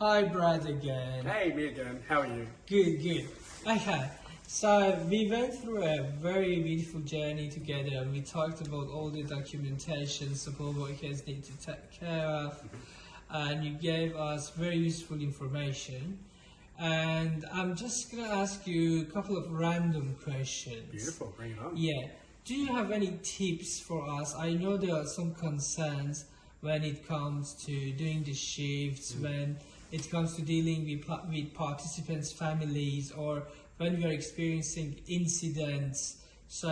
Hi, Brad again. Hey, me again. How are you? Good, good. Okay, so we went through a very beautiful journey together and we talked about all the documentation support workers need to take care of, and you gave us very useful information. And I'm just gonna ask you a couple of random questions. Beautiful. Bring it on. Yeah. Do you have any tips for us? I know there are some concerns when it comes to doing the shifts, when it comes to dealing with participants' families, or when we are experiencing incidents. So,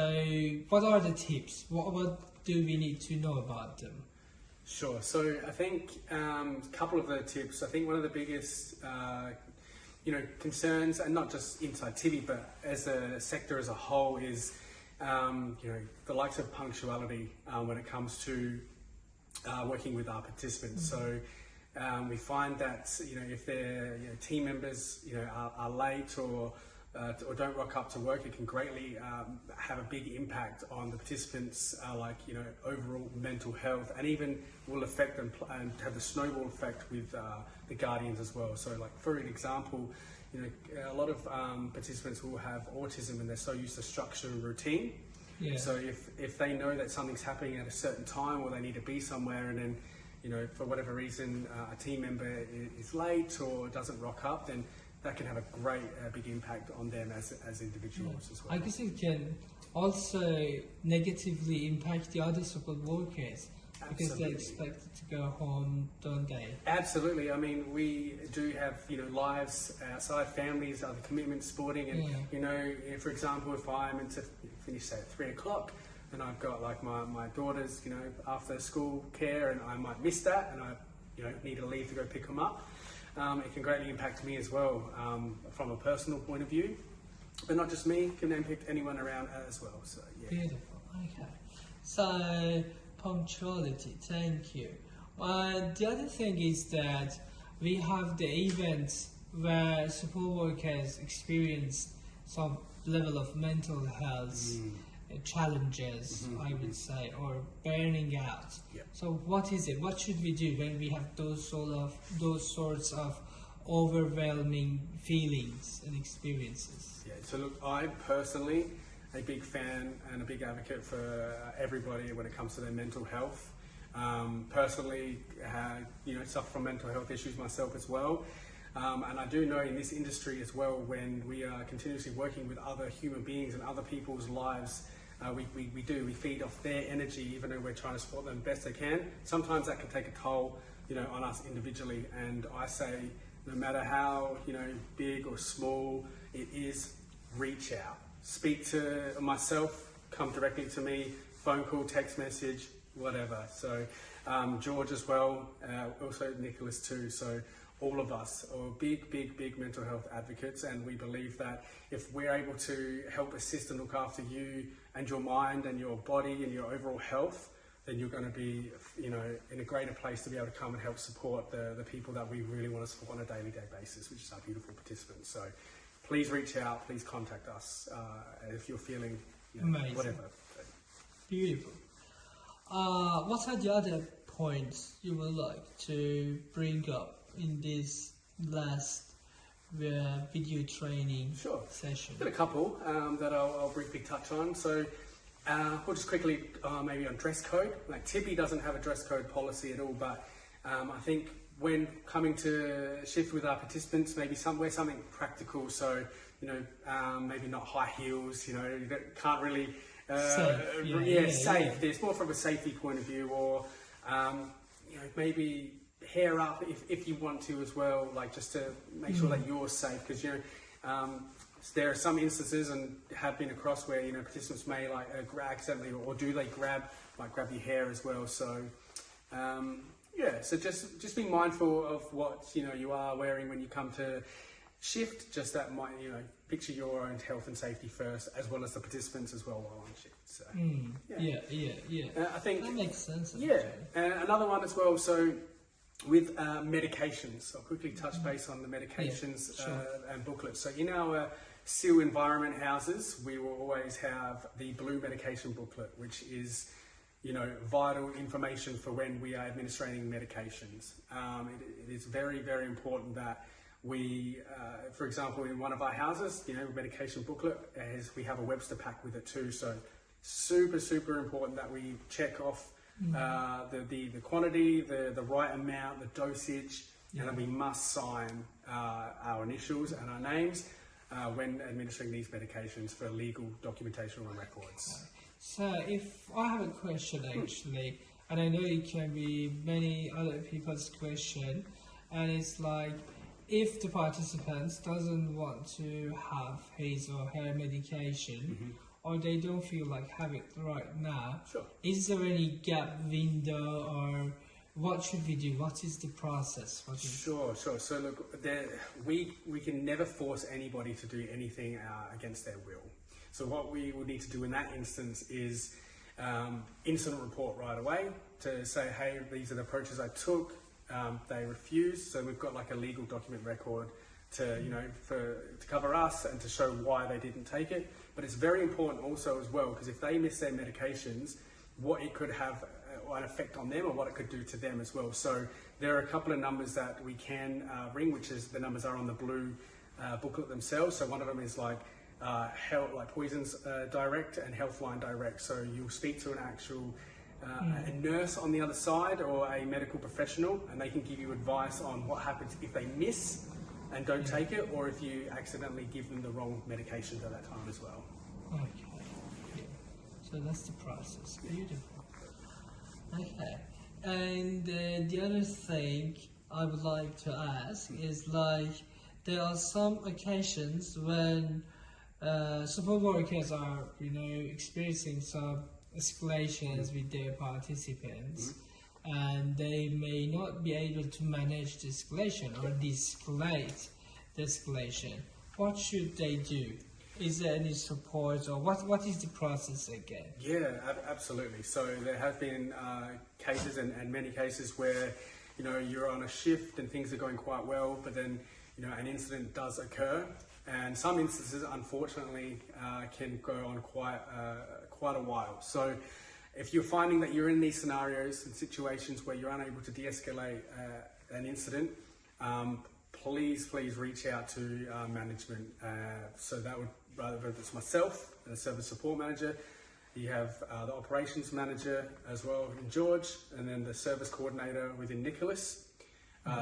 what are the tips? What do we need to know about them? Sure. So I think a couple of the tips. I think one of the biggest, concerns, and not just inside Tibi, but as a sector as a whole, is the likes of punctuality when it comes to working with our participants. So we find that if their team members are late or don't rock up to work, it can greatly have a big impact on the participants, overall mental health, and even will affect them and have the snowball effect with the guardians as well. So, like for an example, a lot of participants will have autism and they're so used to structure and routine. Yeah. So if they know that something's happening at a certain time, or they need to be somewhere, and then for whatever reason a team member is late or doesn't rock up, then that can have a great big impact on them as individuals as well. I guess it can also negatively impact the other support workers because they're Absolutely. expected to go home, don't they? Absolutely. I mean, we do have lives outside, families, other commitments, sporting, and for example, if I'm meant to finish at 3 o'clock, and I've got like my daughter's after school care, and I might miss that, and I need to leave to go pick them up. It can greatly impact me as well from a personal point of view, but not just me, can impact anyone around as well. So yeah. Beautiful. Okay. So punctuality. Thank you. The other thing is that we have the events where support workers experience some level of mental health challenges, I would say, or burning out. Yeah. So what is it? What should we do when we have those sorts of overwhelming feelings and experiences? Yeah, so look, I'm personally a big fan and a big advocate for everybody when it comes to their mental health. Personally, suffer from mental health issues myself as well. And I do know in this industry as well, when we are continuously working with other human beings and other people's lives, we feed off their energy, even though we're trying to support them best they can. Sometimes that can take a toll, on us individually. And I say, no matter how, big or small it is, reach out. Speak to myself, come directly to me, phone call, text message, whatever. So George as well, also Nicholas too. So all of us are big mental health advocates, and we believe that if we're able to help assist and look after you and your mind and your body and your overall health, then you're going to be in a greater place to be able to come and help support the people that we really want to support on a daily basis, which is our beautiful participants. So please reach out, please contact us if you're feeling Amazing. whatever. Beautiful. What are the other points you would like to bring up in this last video training Sure. session? Got a couple that I'll briefly touch on. So we'll just quickly maybe on dress code. Like Tibi doesn't have a dress code policy at all, but I think when coming to shift with our participants, maybe wear something practical. So maybe not high heels. That can't really Safe. safe. There's more from a safety point of view, or maybe hair up if you want to as well, like just to make sure that you're safe, because there are some instances and have been across where participants may accidentally, or do they grab your hair as well. So so just be mindful of what you are wearing when you come to shift. Just that might picture your own health and safety first, as well as the participants as well while on shift. So I think that makes sense. another one as well. So with medications, I'll quickly touch base on the medications sure. and booklets. So in our SEAL environment houses, we will always have the blue medication booklet, which is vital information for when we are administering medications. It is very, very important that we, for example, in one of our houses, medication booklet, we have a Webster pack with it too. So super, super important that we check off the quantity, the right amount, the dosage, and then we must sign our initials and our names when administering these medications for legal documentation and records. So if I have a question actually, and I know it can be many other people's question, and it's like, if the participant doesn't want to have his or her medication, or they don't feel like have it right now, Sure. Is there any gap window, or what should we do? What is the process? Sure. So look, we can never force anybody to do anything against their will. So what we would need to do in that instance is incident report right away to say, hey, these are the approaches I took. They refused, so we've got like a legal document record to cover us and to show why they didn't take it. But it's very important also as well, because if they miss their medications, what it could have an effect on them or what it could do to them as well. So there are a couple of numbers that we can ring, which is the numbers are on the blue booklet themselves. So one of them is like Poisons Direct and Healthline Direct. So you'll speak to an actual a nurse on the other side or a medical professional, and they can give you advice on what happens if they miss and don't take it, or if you accidentally give them the wrong medications at that time as well. Okay. Yeah. So that's the process. Beautiful. Okay. And the other thing I would like to ask is, like, there are some occasions when support workers are, experiencing some escalations with their participants, and they may not be able to manage the escalation or de-escalate the escalation. What should they do? Is there any support, or what is the process again? Yeah, absolutely. So there have been cases and many cases where you're on a shift and things are going quite well, but then an incident does occur, and some instances unfortunately can go on quite a while. So if you're finding that you're in these scenarios and situations where you're unable to de-escalate an incident, please reach out to management. So that would, whether it's myself, the service support manager, you have the operations manager as well in George, and then the service coordinator within Nicholas.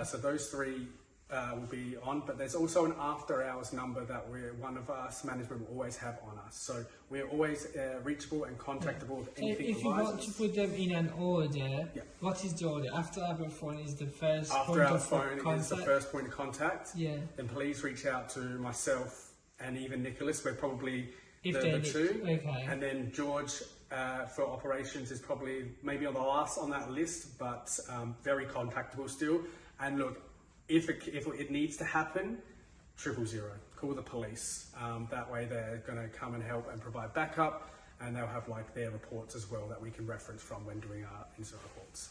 So those three will be on, but there's also an after hours number that one of us management will always have on us. So we're always reachable and contactable if anything If you want to put them in an order, what is the order? After our phone is the first After our phone is the first point of contact. Yeah. Then please reach out to myself and even Nicholas. We're probably the need two. Okay. And then George for operations is probably maybe on the last on that list, but very contactable still. And look, if it needs to happen, 000, call the police. That way they're going to come and help and provide backup, and they'll have like their reports as well that we can reference from when doing our incident reports.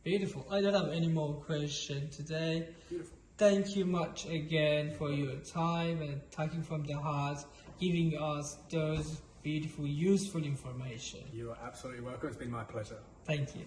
Beautiful. I don't have any more questions today. Beautiful. Thank you much again for your time and talking from the heart, giving us those beautiful, useful information. You are absolutely welcome. It's been my pleasure. Thank you.